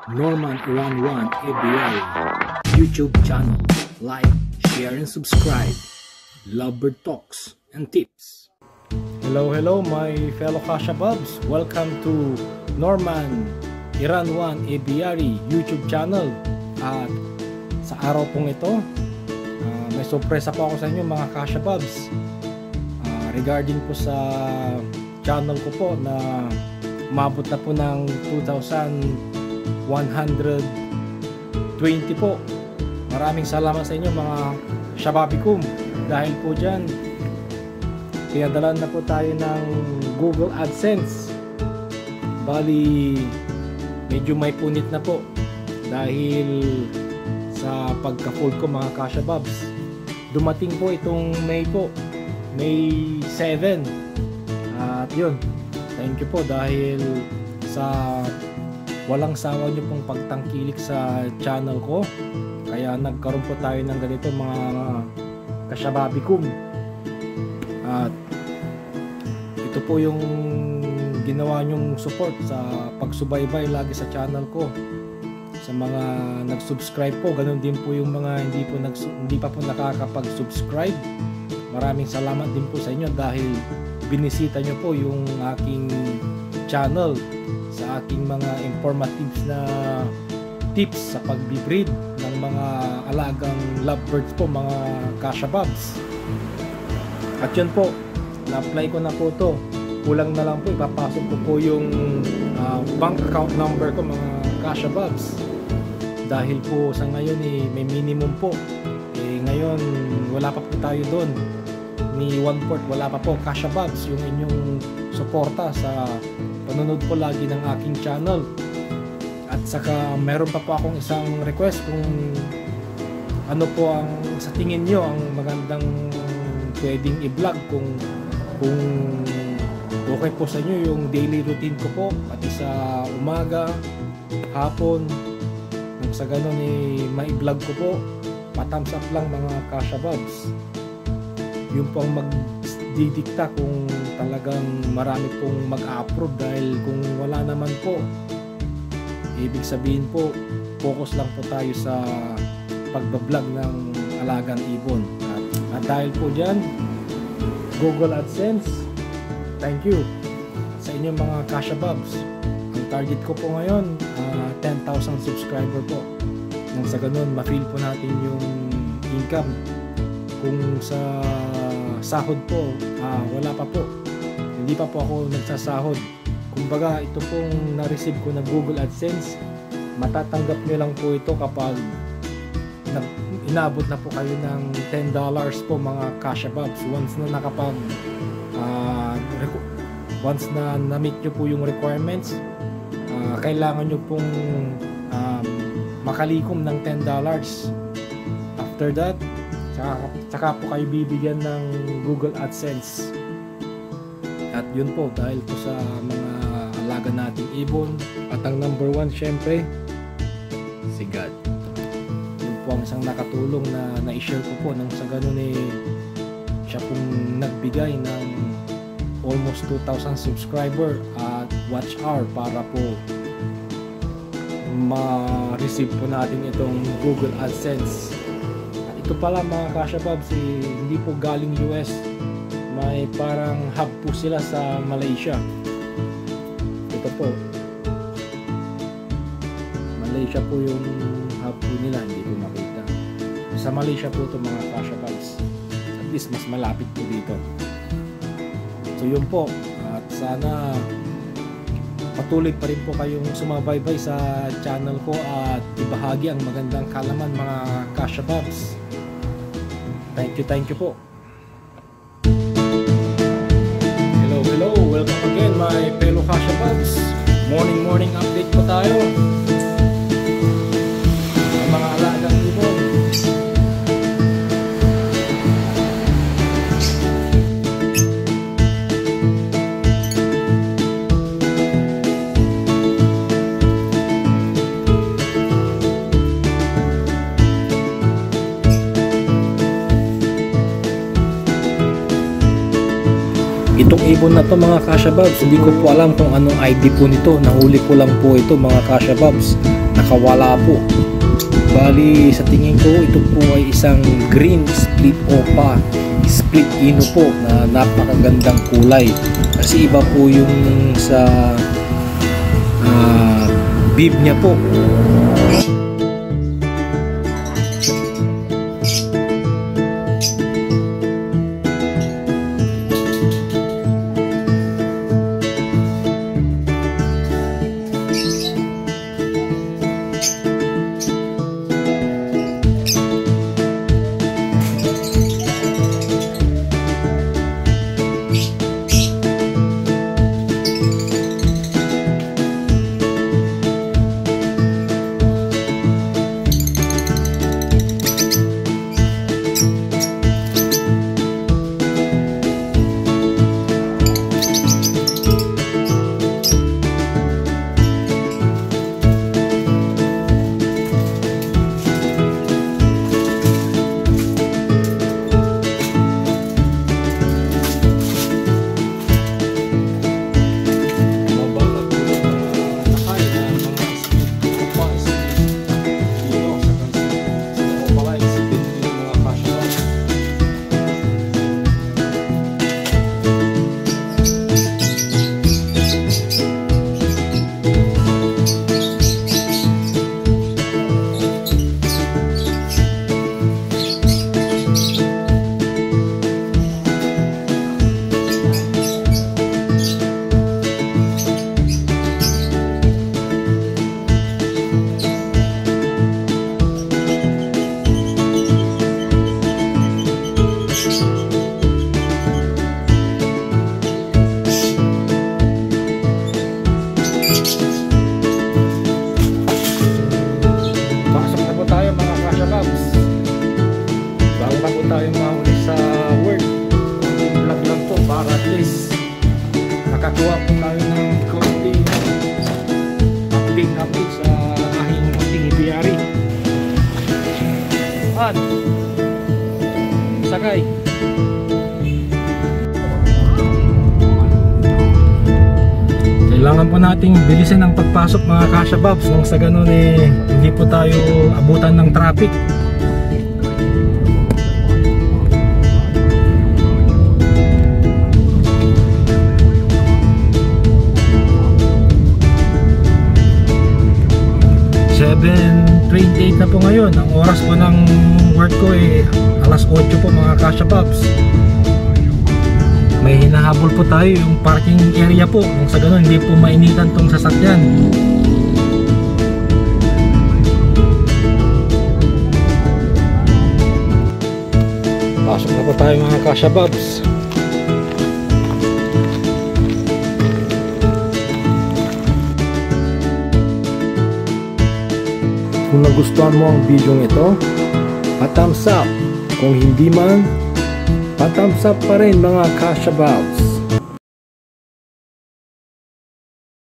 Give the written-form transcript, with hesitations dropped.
Norman Iran 1 ABL YouTube channel. Like, share, and subscribe. Lovebird talks and tips. Hello my fellow Kashababs. Welcome to Norman Iran 1 ABL YouTube channel. At sa araw pong ito, may sorpresa po ako sa inyo mga Kashababs. Regarding po sa channel ko po na umabot na po ng 2,120 po. Maraming salamat sa inyo mga Shababikum. Dahil po dyan, pinadalan na po tayo ng Google AdSense. Bali, medyo may punit na po dahil sa pagka-full ko mga Kashababs. Dumating po itong May 7. At yun, thank you po dahil sa walang sawa nyo pong pagtangkilik sa channel ko. Kaya nagkaroon po tayo ng ganito mga Kashababikum. At ito po yung ginawa nyong support sa pagsubaybay lagi sa channel ko. Sa mga nag-subscribe po, ganun din po yung mga hindi pa po nakakapag-subscribe. Maraming salamat din po sa inyo dahil binisita nyo po yung aking channel sa aking mga informative na tips sa pagbibreed ng mga alagang lovebirds po mga Kashababs. At yun po, na-apply ko na po to. Kulang na lang po, ipapasok ko po yung bank account number ko mga Kashababs. Dahil po sa ngayon may minimum po. Ngayon wala pa po tayo doon. Ni 1/4 wala pa po Kashababs yung inyong suporta sa panonood po lagi ng aking channel. At saka meron pa po akong isang request kung ano po ang sa tingin nyo ang magandang pwedeng i-vlog, kung okay po sa inyo yung daily routine ko po pati sa umaga, hapon, nang sa ganun mai-vlog ko po, pa-thumbs up lang mga Kashababs. Yun po ang magdidikta kung talagang marami pong mag-upload, dahil kung wala naman po, ibig sabihin po focus lang po tayo sa pagbablog ng alagang ibon. At dahil po dyan, Google AdSense, thank you sa inyong mga Kashababs. Ang target ko po ngayon 10,000 subscriber po. Nang sa ganun ma-feel po natin yung income. Kung sa sahod po, wala pa po, hindi pa po ako nagsasahod. Kumbaga ito pong na-receive ko na Google AdSense, matatanggap nyo lang po ito kapag inabot na po kayo ng $10 po mga Kashababs. Once na na-meet nyo po yung requirements, kailangan nyo pong makalikom ng $10. After that, saka po kayo bibigyan ng Google AdSense. At yun po, dahil po sa mga alaga nating ibon. At ang number 1 syempre, si God. Yun po ang isang nakatulong na na-share ko po. Nang sa ganun siya pong nagbigay ng almost 2,000 subscriber at watch hour para po ma-receive po natin itong Google AdSense. At ito pala mga Kashababs, hindi po galing US. May parang hub po sila sa Malaysia. Ito po, Malaysia po yung hub po nila, hindi po makita. Sa Malaysia po ito mga Kashababs. At least mas malapit po dito. So yun po, at sana patuloy pa rin po kayong sumabaybay sa channel ko at ibahagi ang magandang kalaman mga Kashababs. Thank you po. Hello, welcome again my fellow Kashababs. Morning update po tayo sa mga alagang ibon. Itong ibon na to mga Kashababs, hindi ko po alam kung anong ID po nito. Nahuli ko lang po ito mga Kashababs. nakawala po. Bali sa tingin ko ito po ay isang green split opa, split ino po na napakagandang kulay. Kasi iba po yung sa bib niya po. Tayong mahuli sa work, vlog lang po para at least nakakuha po tayo ng konting update sa aking konting ibiyari. Sakay. Kailangan po nating bilisan ang pagpasok mga Kasha Bobs nang sa ganun hindi po tayo abutan ng traffic. Na po ngayon, ang oras po ng work ko alas 8 po mga Kasha Bobs. May hinahabol po tayo yung parking area po, nang sa ganun hindi po mainitan tong sasakyan. Pasok na po tayo mga Kasha Bobs. Kung nagustuhan mo ang video ito, pa-thumbs up. Kung hindi man, pa-thumbs up pa rin mga Kasha Bobs.